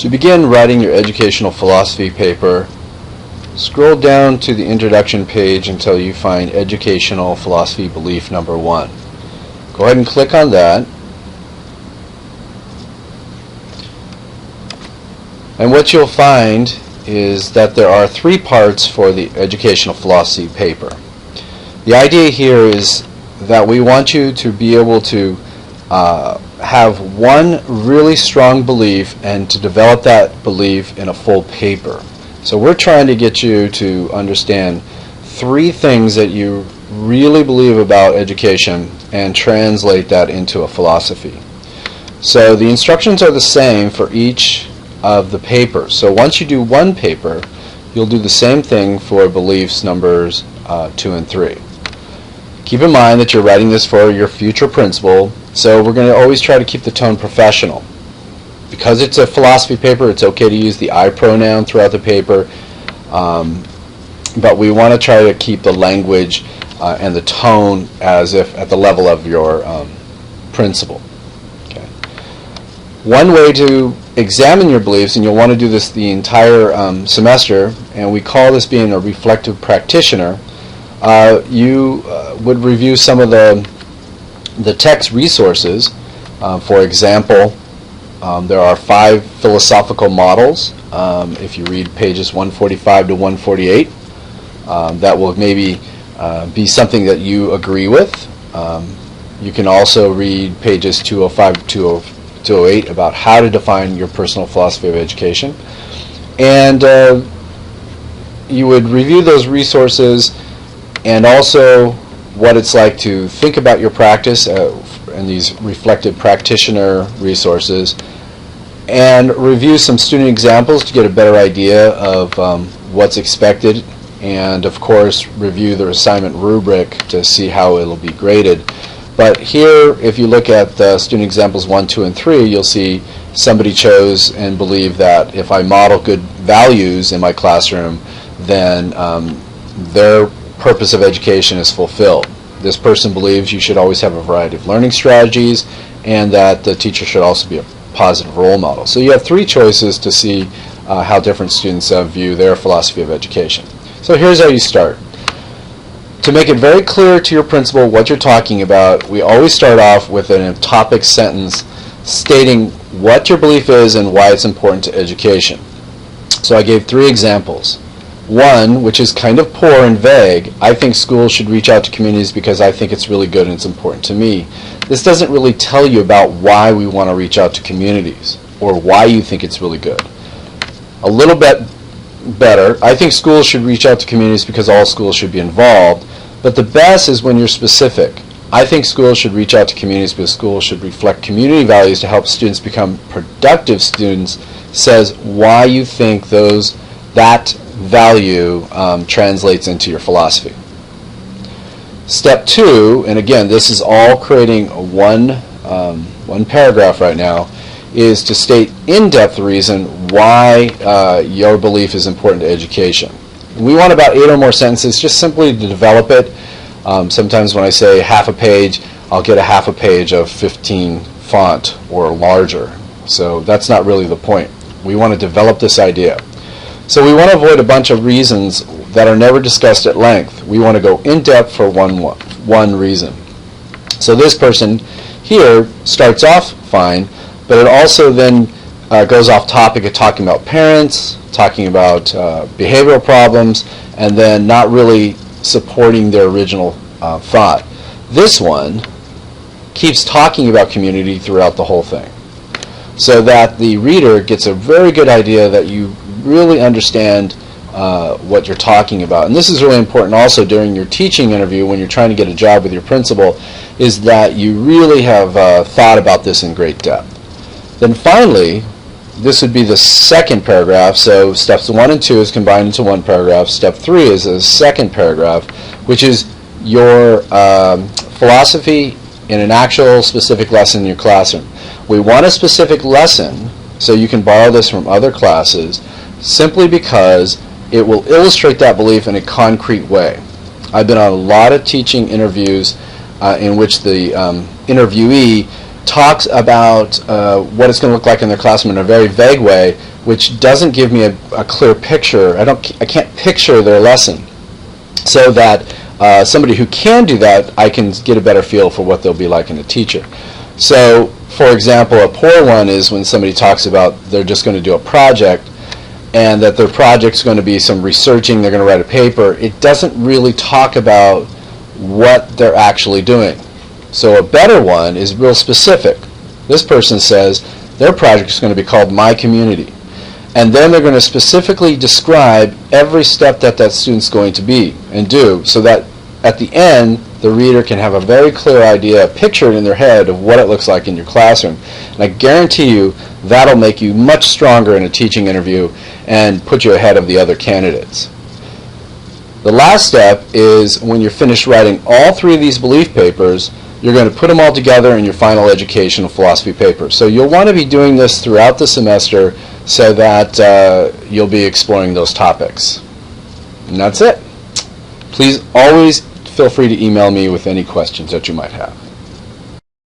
To begin writing your educational philosophy paper, scroll down to the introduction page until you find Educational Philosophy Belief number 1. Go ahead and click on that. And what you'll find is that there are 3 parts for the educational philosophy paper. The idea here is that we want you to be able to have one really strong belief and to develop that belief in a full paper. So we're trying to get you to understand 3 things that you really believe about education and translate that into a philosophy. So the instructions are the same for each of the papers. So once you do one paper, you'll do the same thing for beliefs numbers 2 and 3. Keep in mind that you're writing this for your future principal, so we're going to always try to keep the tone professional. Because it's a philosophy paper, it's okay to use the I pronoun throughout the paper, but we want to try to keep the language and the tone as if at the level of your principal. Okay. One way to examine your beliefs, and you'll want to do this the entire semester, and we call this being a reflective practitioner. You would review some of the text resources. For example, there are 5 philosophical models. If you read pages 145 to 148, that will maybe be something that you agree with. You can also read pages 205 to 208 about how to define your personal philosophy of education. And you would review those resources and also what it's like to think about your practice and these reflective practitioner resources, and review some student examples to get a better idea of what's expected, and of course review the assignment rubric to see how it'll be graded. But here, if you look at the student examples 1, 2, and 3, you'll see somebody chose and believed that if I model good values in my classroom, then their purpose of education is fulfilled. This person believes you should always have a variety of learning strategies, and that the teacher should also be a positive role model. So you have 3 choices to see how different students view their philosophy of education. So here's how you start. To make it very clear to your principal what you're talking about, we always start off with a topic sentence stating what your belief is and why it's important to education. So I gave 3 examples. One, which is kind of poor and vague: I think schools should reach out to communities because I think it's really good and it's important to me. This doesn't really tell you about why we want to reach out to communities or why you think it's really good. A little bit better: I think schools should reach out to communities because all schools should be involved. But the best is when you're specific. I think schools should reach out to communities because schools should reflect community values to help students become productive students, says why you think that value translates into your philosophy. Step 2, and again this is all creating one paragraph right now, is to state in-depth reason why your belief is important to education. We want about 8 or more sentences just simply to develop it. Sometimes when I say half a page, I'll get a half a page of 15 font or larger. So that's not really the point. We want to develop this idea. So we want to avoid a bunch of reasons that are never discussed at length. We want to go in depth for one reason. So this person here starts off fine, but it also then goes off topic of talking about parents, talking about behavioral problems, and then not really supporting their original thought. This one keeps talking about community throughout the whole thing, so that the reader gets a very good idea that you really understand what you're talking about. And this is really important also during your teaching interview when you're trying to get a job with your principal, is that you really have thought about this in great depth. Then finally, this would be the second paragraph. So steps 1 and 2 is combined into one paragraph. Step 3 is a second paragraph, which is your philosophy in an actual specific lesson in your classroom. We want a specific lesson, so you can borrow this from other classes, simply because it will illustrate that belief in a concrete way. I've been on a lot of teaching interviews in which the interviewee talks about what it's going to look like in their classroom in a very vague way, which doesn't give me a clear picture. I can't picture their lesson, so that somebody who can do that, I can get a better feel for what they'll be like in a teacher. So, for example, a poor one is when somebody talks about they're just going to do a project, and that their project's going to be some researching, they're going to write a paper. It doesn't really talk about what they're actually doing. So a better one is real specific. This person says their project is going to be called My Community. And then they're going to specifically describe every step that that student's going to be and do, so that at the end, the reader can have a very clear idea, picture it in their head of what it looks like in your classroom. And I guarantee you that'll make you much stronger in a teaching interview and put you ahead of the other candidates. The last step is when you're finished writing all three of these belief papers, you're going to put them all together in your final educational philosophy paper. So you'll want to be doing this throughout the semester so that you'll be exploring those topics. And that's it. Please always feel free to email me with any questions that you might have.